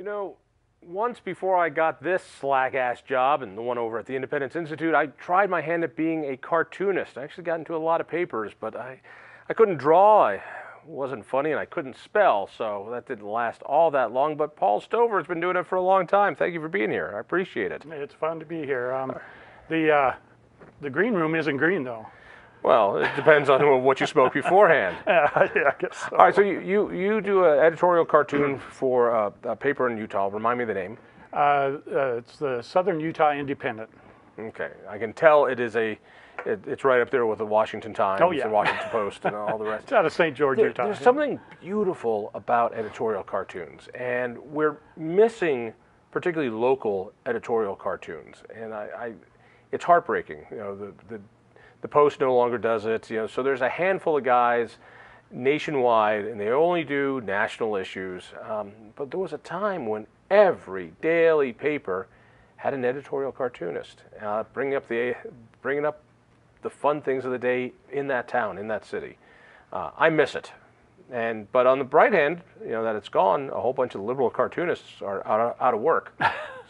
You know, once before I got this slack-ass job and the one over at the Independence Institute, I tried my hand at being a cartoonist. I actually got into a lot of papers, but I couldn't draw, I wasn't funny, and I couldn't spell, so that didn't last all that long. But Paul Stover has been doing it for a long time. Thank you for being here. I appreciate it. It's fun to be here. The green room isn't green, though. Well, it depends on what you smoke beforehand. Yeah, I guess so. All right, so you do an editorial cartoon for a paper in Utah. Remind me the name. It's the Southern Utah Independent. Okay, I can tell it's right up there with the Washington Times, Oh, yeah. the Washington Post, and all the rest. It's out of St. George, Utah. There's something beautiful about editorial cartoons, and we're missing particularly local editorial cartoons, and it's heartbreaking. You know, the Post no longer does it. You know, so there's a handful of guys nationwide, and they only do national issues. But there was a time when every daily paper had an editorial cartoonist, bringing up the fun things of the day in that town, in that city. I miss it. But on the bright hand, you know, that it's gone, a whole bunch of liberal cartoonists are out of work.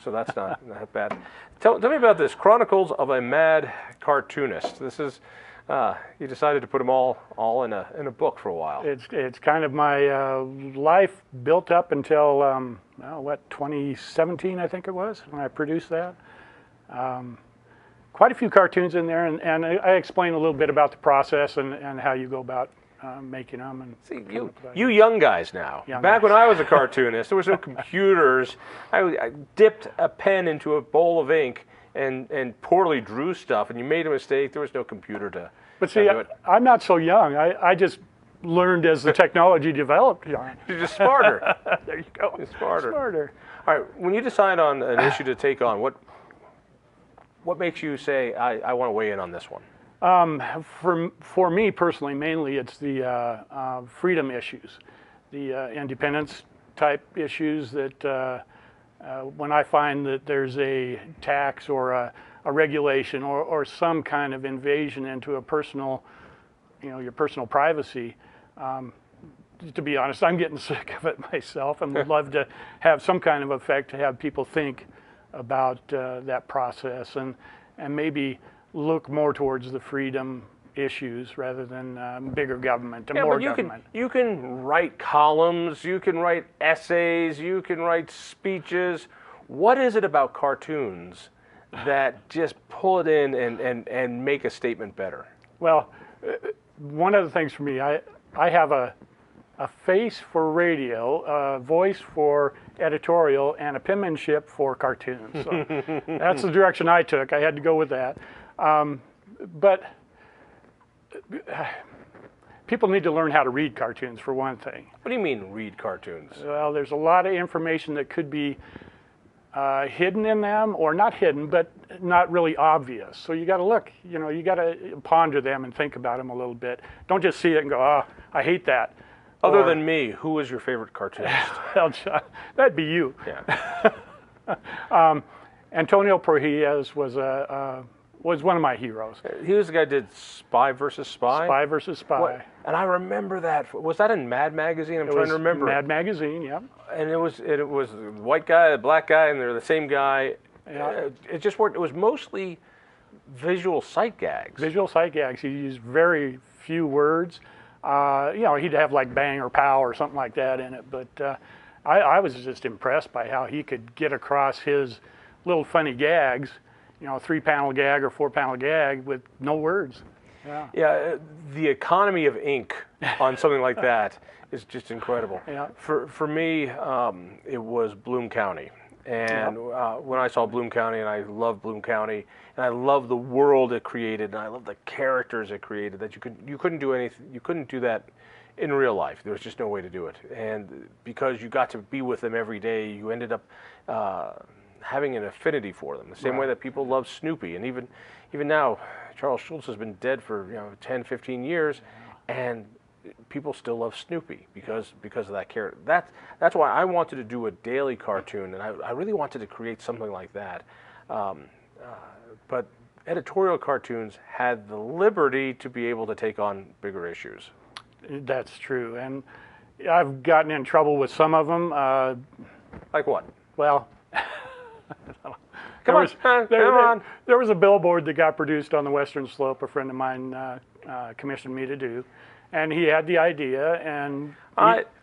So that's not bad. Tell me about this, Chronicles of a Mad Cartoonist. This is, you decided to put them all in a book for a while. It's kind of my life built up until, 2017, I think it was, when I produced that. Quite a few cartoons in there, and I explain a little bit about the process and how you go about making them. And see, you young guys now. Back when I was a cartoonist, there was no computers. I dipped a pen into a bowl of ink and poorly drew stuff, and you made a mistake. There was no computer to. But see, do it. I'm not so young. I just learned as the technology developed. You're just smarter. There you go. You're smarter. Smarter. All right. When you decide on an issue to take on, what makes you say I want to weigh in on this one? For me personally, mainly it's the freedom issues, the independence type issues that when I find that there's a tax or a regulation or some kind of invasion into a personal, your personal privacy, to be honest, I'm getting sick of it myself and would love to have some kind of effect to have people think about that process and maybe look more towards the freedom issues rather than bigger government and more government. You can write columns, you can write essays, you can write speeches. What is it about cartoons that just pull it in and make a statement better? Well, one of the things for me, I have a face for radio, a voice for editorial, and a penmanship for cartoons. So that's the direction I took. I had to go with that. But people need to learn how to read cartoons, for one thing. What do you mean, read cartoons? Well, there's a lot of information that could be hidden in them, or not hidden, but not really obvious. So you got to look, you got to ponder them and think about them a little bit. Don't just see it and go, oh, I hate that. Other than me, who is your favorite cartoonist? Well, John, that'd be you. Yeah. Antonio Prohias was one of my heroes. He was the guy who did Spy versus Spy? Spy versus Spy. What? And I remember that. Was that in Mad Magazine? I'm trying to remember. Mad Magazine, yeah. And it was a white guy, a black guy, and they're the same guy. Yeah. It just worked. It was mostly visual sight gags. Visual sight gags. He used very few words. He'd have like bang or pow or something like that in it. But I was just impressed by how he could get across his little funny gags, a 3-panel gag or 4-panel gag with no words. Yeah. Yeah, the economy of ink on something like that is just incredible. Yeah. For me, it was Bloom County. And when I saw Bloom County, and I love Bloom County, and I love the world it created, and I love the characters it created, that you couldn't do anything, you couldn't do that in real life. There was just no way to do it. And because you got to be with them every day, you ended up having an affinity for them, the same way that people love Snoopy. And even now, Charles Schulz has been dead for 10, 15 years, and people still love Snoopy because of that character. That's why I wanted to do a daily cartoon, and I really wanted to create something like that. But editorial cartoons had the liberty to be able to take on bigger issues. That's true, and I've gotten in trouble with some of them. Like what? Well, Come on. There was a billboard that got produced on the Western Slope. A friend of mine commissioned me to do, and he had the idea. And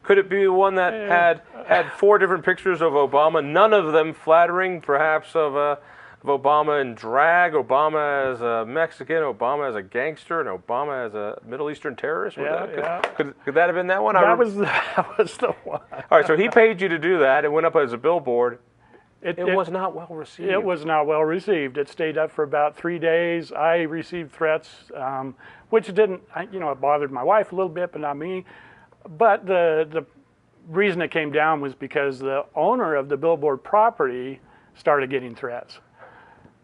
could it be one that had 4 different pictures of Obama, none of them flattering, perhaps of Obama in drag, Obama as a Mexican, Obama as a gangster, and Obama as a Middle Eastern terrorist? Could that have been that one? That was the one. All right, so he paid you to do that. It went up as a billboard. It was not well received. It was not well received. It stayed up for about 3 days. I received threats, which didn't, it bothered my wife a little bit, but not me. But the reason it came down was because the owner of the billboard property started getting threats.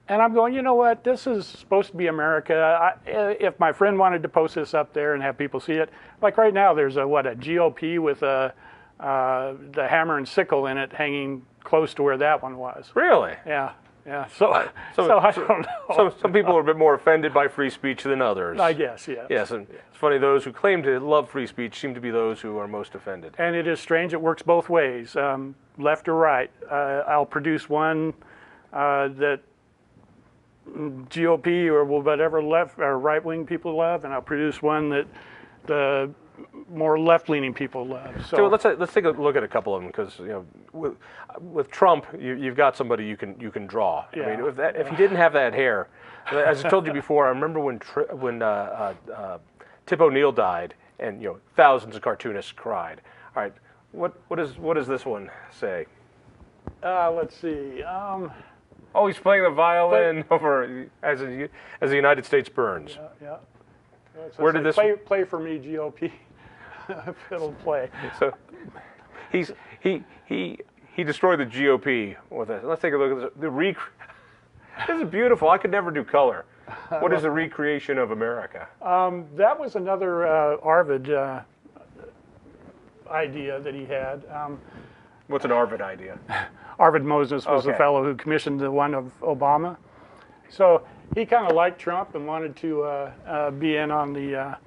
And I'm going, you know what, this is supposed to be America. If my friend wanted to post this up there and have people see it, like right now there's a GOP with the hammer and sickle in it hanging close to where that one was. Really? Yeah. So I don't know. So some people are a bit more offended by free speech than others. I guess, yes. Yes, and it's funny, those who claim to love free speech seem to be those who are most offended. And it is strange, it works both ways, left or right. I'll produce one that GOP or whatever left or right-wing people love, and I'll produce one that the more left-leaning people love. So let's take a look at a couple of them, because with Trump, you've got somebody you can draw. Yeah. I mean, if he didn't have that hair, as I told you before, I remember when Tip O'Neill died, and thousands of cartoonists cried. All right, what does this one say? Let's see. Oh, he's playing the violin over as the United States burns. Yeah. Where did this play for me, GOP? If it'll play. So he destroyed the GOP with it. Let's take a look at this. This is beautiful. I could never do color. What is the recreation of America? That was another Arvid idea that he had. What's an Arvid idea? Arvid Moses was the fellow who commissioned the one of Obama. So he kind of liked Trump and wanted to be in on the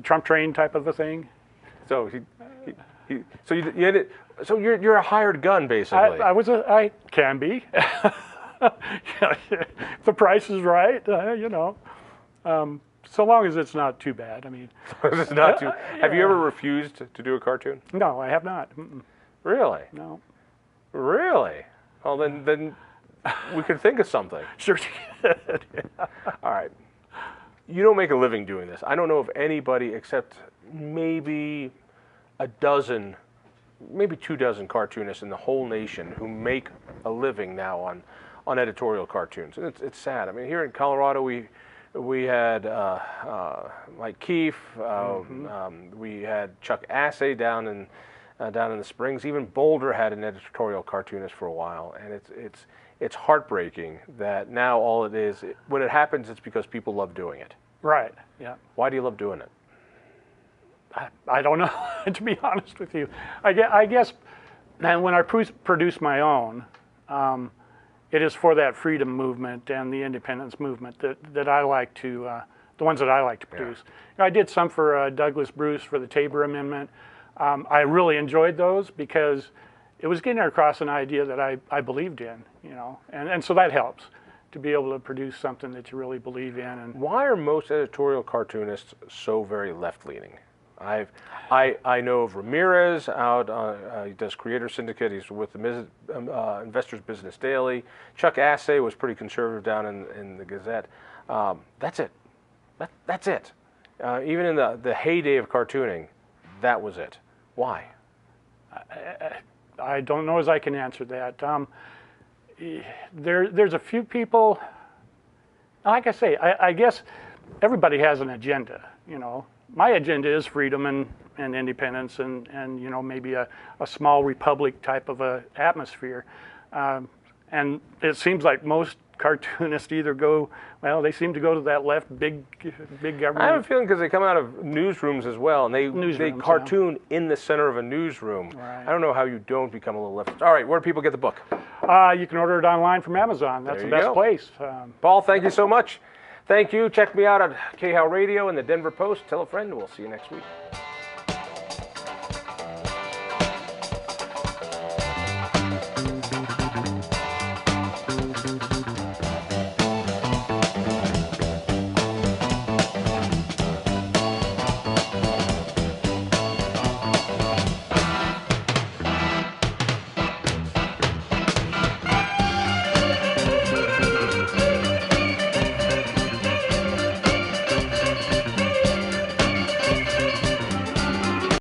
Trump train type of a thing. So you're a hired gun, basically. I can be. If the price is right, so long as it's not too bad. I mean, it's not too. Have you ever refused to do a cartoon? No, I have not. Mm-mm. Really? No. Really? Well, then we could think of something. Sure. All right. You don't make a living doing this. I don't know of anybody except maybe a dozen, maybe 24 cartoonists in the whole nation who make a living now on editorial cartoons. And it's sad. I mean, here in Colorado, we had Mike Keefe, we had Chuck Assay down in the Springs. Even Boulder had an editorial cartoonist for a while, and it's heartbreaking that now all it is, when it happens, it's because people love doing it. Right. Yeah. Why do you love doing it? I don't know, to be honest with you. I guess, and when I produce my own, it is for that freedom movement and the independence movement that I like to, the ones that I like to produce. I did some for Douglas Bruce for the Tabor Amendment. I really enjoyed those because it was getting across an idea that I believed in, and so that helps to be able to produce something that you really believe in. And why are most editorial cartoonists so very left-leaning? I know of Ramirez he does Creator Syndicate. He's with the Investors Business Daily. Chuck Assay was pretty conservative down in the Gazette. That's it. That's it. Even in the heyday of cartooning, that was it. Why? I don't know as I can answer that. There's a few people, like I say, I guess everybody has an agenda, My agenda is freedom and independence and maybe a small republic type of a atmosphere. And it seems like most cartoonists either they seem to go to that left, big government. I have a feeling because they come out of newsrooms as well, and they cartoon in the center of a newsroom. Right. I don't know how you don't become a little leftist. All right, where do people get the book? You can order it online from Amazon. That's the best place. Paul, thank you so much. Thank you. Check me out at KHOW Radio and the Denver Post. Tell a friend. We'll see you next week.